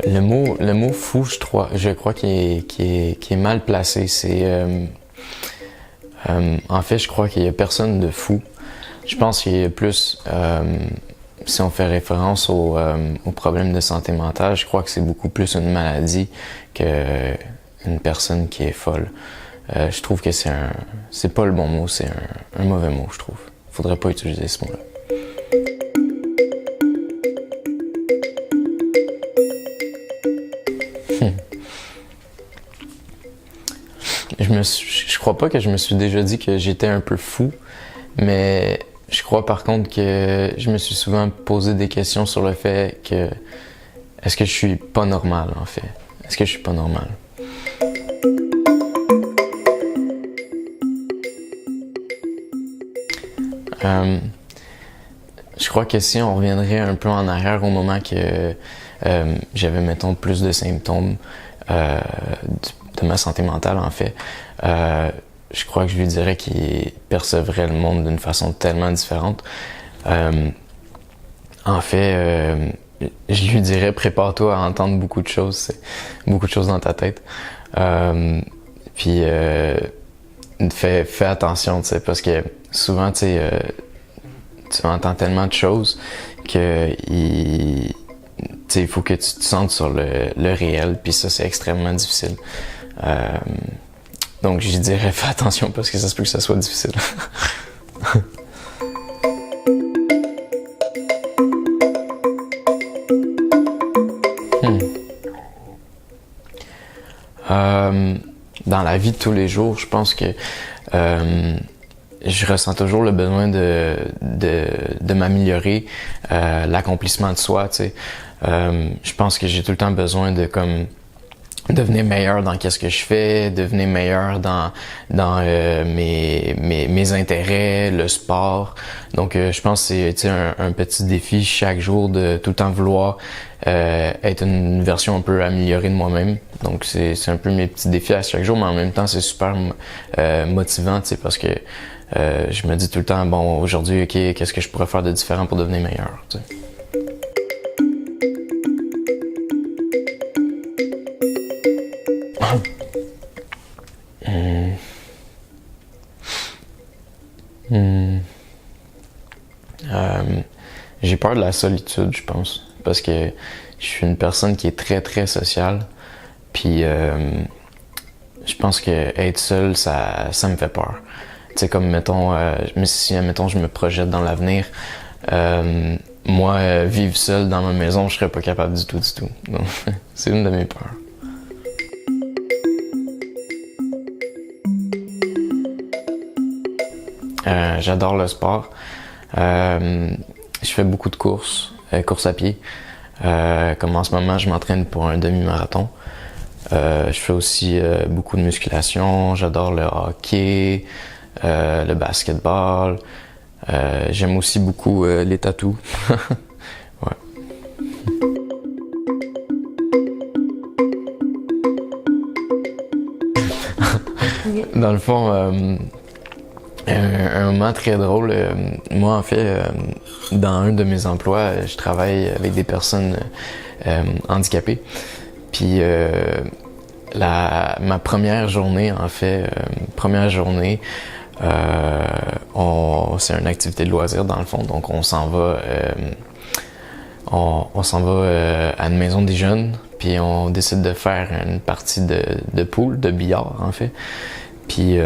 Le mot fou, je crois qu'il est mal placé. En fait, je crois qu'il y a personne de fou. Je pense qu'il y a plus, si on fait référence aux problèmes de santé mentale, je crois que c'est beaucoup plus une maladie qu'une personne qui est folle. Je trouve que c'est pas le bon mot, c'est un mauvais mot, je trouve. Faudrait pas utiliser ce mot-là. Je crois pas que je me suis déjà dit que j'étais un peu fou, mais je crois par contre que je me suis souvent posé des questions sur le fait que est-ce que je suis pas normal en fait? Est-ce que je suis pas normal? Je crois que si on reviendrait un peu en arrière au moment que j'avais, mettons, plus de symptômes de ma santé mentale, en fait, je crois que je lui dirais qu'il percevrait le monde d'une façon tellement différente. En fait, je lui dirais, prépare-toi à entendre beaucoup de choses dans ta tête. Puis, fais attention, tu sais, parce que souvent, tu sais, tu entends tellement de choses que il faut que tu te sentes sur le réel, puis ça, c'est extrêmement difficile. Donc, je dirais, fais attention parce que ça se peut que ça soit difficile. Dans la vie de tous les jours, je pense que je ressens toujours le besoin de m'améliorer, l'accomplissement de soi, tu sais. Je pense que j'ai tout le temps besoin de comme devenir meilleur dans qu'est-ce que je fais, devenir meilleur dans mes intérêts, le sport. Donc je pense que c'est un petit défi chaque jour de tout le temps vouloir être une version un peu améliorée de moi-même. Donc c'est un peu mes petits défis à chaque jour, mais en même temps c'est super motivant, tu sais, parce que je me dis tout le temps, bon, aujourd'hui, ok, qu'est-ce que je pourrais faire de différent pour devenir meilleur, tu sais. J'ai peur de la solitude, je pense, parce que je suis une personne qui est très très sociale, puis je pense que être seul, ça me fait peur. Tu sais, comme mettons, si mettons je me projette dans l'avenir, moi vivre seul dans ma maison, je serais pas capable du tout. Donc c'est une de mes peurs. J'adore le sport. Je fais beaucoup de courses à pied. Comme en ce moment, je m'entraîne pour un demi-marathon. Je fais aussi beaucoup de musculation. J'adore le hockey, le basketball. J'aime aussi beaucoup les tatous. Ouais. Dans le fond, un moment très drôle. Moi, en fait, dans un de mes emplois, je travaille avec des personnes handicapées. Puis ma première journée, en fait, c'est une activité de loisir dans le fond. Donc, on s'en va, à une maison des jeunes. Puis on décide de faire une partie de pool, de billard, en fait. Puis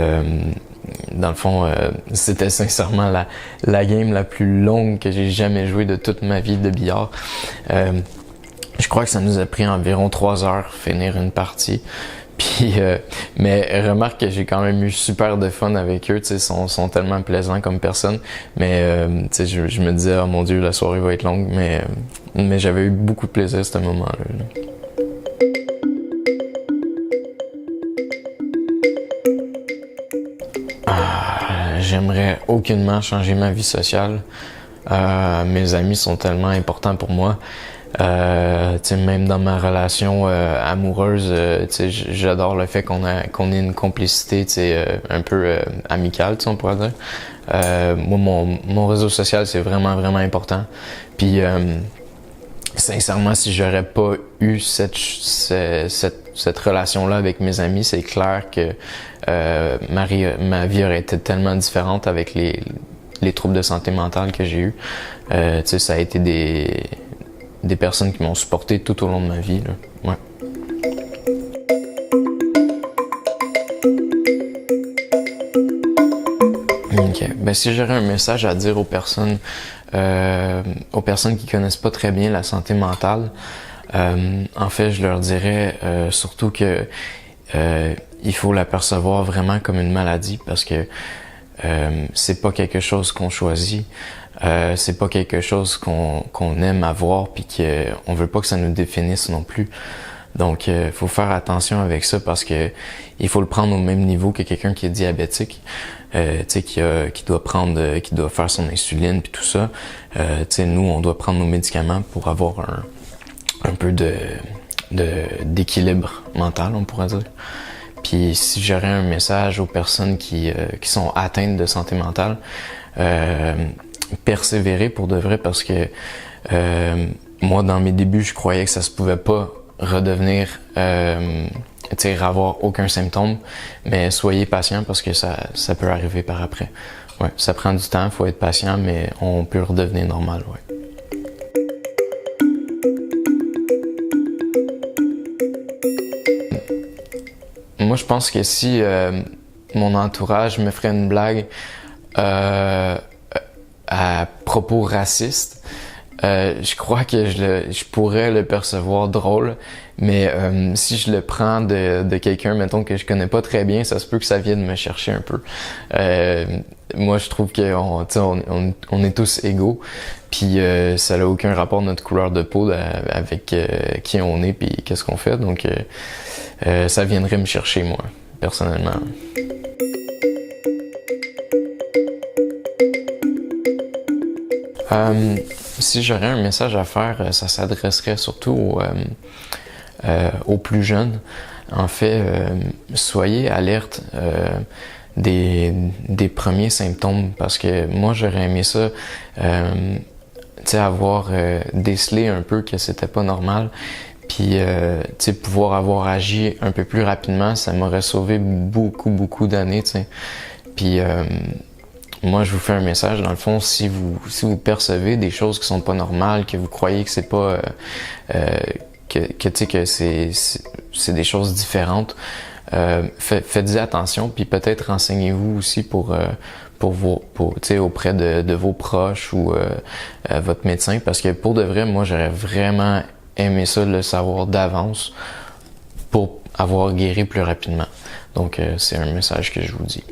dans le fond, c'était sincèrement la game la plus longue que j'ai jamais jouée de toute ma vie de billard. Je crois que ça nous a pris environ 3 heures finir une partie. Puis, mais remarque que j'ai quand même eu super de fun avec eux, tu sais, sont tellement plaisants comme personne. Mais tu sais, je me disais, oh mon Dieu, la soirée va être longue, mais j'avais eu beaucoup de plaisir à ce moment-là. Là. J'aimerais aucunement changer ma vie sociale. Mes amis sont tellement importants pour moi. Même dans ma relation amoureuse, j'adore le fait qu'on ait une complicité un peu amicale, on pourrait dire. Moi, mon réseau social, c'est vraiment, vraiment important. Puis sincèrement, si j'aurais pas eu cette relation-là avec mes amis, c'est clair que ma vie aurait été tellement différente avec les troubles de santé mentale que j'ai eu. Tu sais, ça a été des personnes qui m'ont supporté tout au long de ma vie, là. Ouais. Ok. Ben, si j'aurais un message à dire aux personnes qui connaissent pas très bien la santé mentale, en fait, je leur dirais surtout que il faut l'apercevoir vraiment comme une maladie parce que c'est pas quelque chose qu'on choisit, c'est pas quelque chose qu'on aime avoir puis qu'on veut pas que ça nous définisse non plus. Donc, faut faire attention avec ça parce que il faut le prendre au même niveau que quelqu'un qui est diabétique, tu sais, qui doit faire son insuline puis tout ça. Tu sais, nous, on doit prendre nos médicaments pour avoir un peu d'équilibre mental, on pourrait dire. Puis, si j'aurais un message aux personnes qui sont atteintes de santé mentale, persévérer pour de vrai parce que moi, dans mes débuts, je croyais que ça se pouvait pas redevenir, avoir aucun symptôme, mais soyez patient parce que ça peut arriver par après. Ouais, ça prend du temps, faut être patient, mais on peut redevenir normal, ouais. Moi, je pense que si mon entourage me ferait une blague à propos raciste, je crois que je pourrais le percevoir drôle, mais si je le prends de quelqu'un, mettons que je connais pas très bien, ça se peut que ça vienne me chercher un peu. Moi, je trouve qu'on on est tous égaux, puis ça n'a aucun rapport notre couleur de peau avec qui on est puis qu'est-ce qu'on fait, donc ça viendrait me chercher moi, personnellement. Si j'aurais un message à faire, ça s'adresserait surtout aux plus jeunes. En fait, soyez alerte des premiers symptômes parce que moi j'aurais aimé ça, avoir décelé un peu que c'était pas normal. Puis, pouvoir avoir agi un peu plus rapidement, ça m'aurait sauvé beaucoup d'années, tu sais. Puis, moi, je vous fais un message, dans le fond, si vous percevez des choses qui sont pas normales, que vous croyez que c'est pas, que c'est des choses différentes, faites-y attention, puis peut-être renseignez-vous aussi auprès de vos proches ou votre médecin, parce que pour de vrai, moi, j'aurais vraiment aimé ça, le savoir d'avance pour avoir guéri plus rapidement. Donc, c'est un message que je vous dis.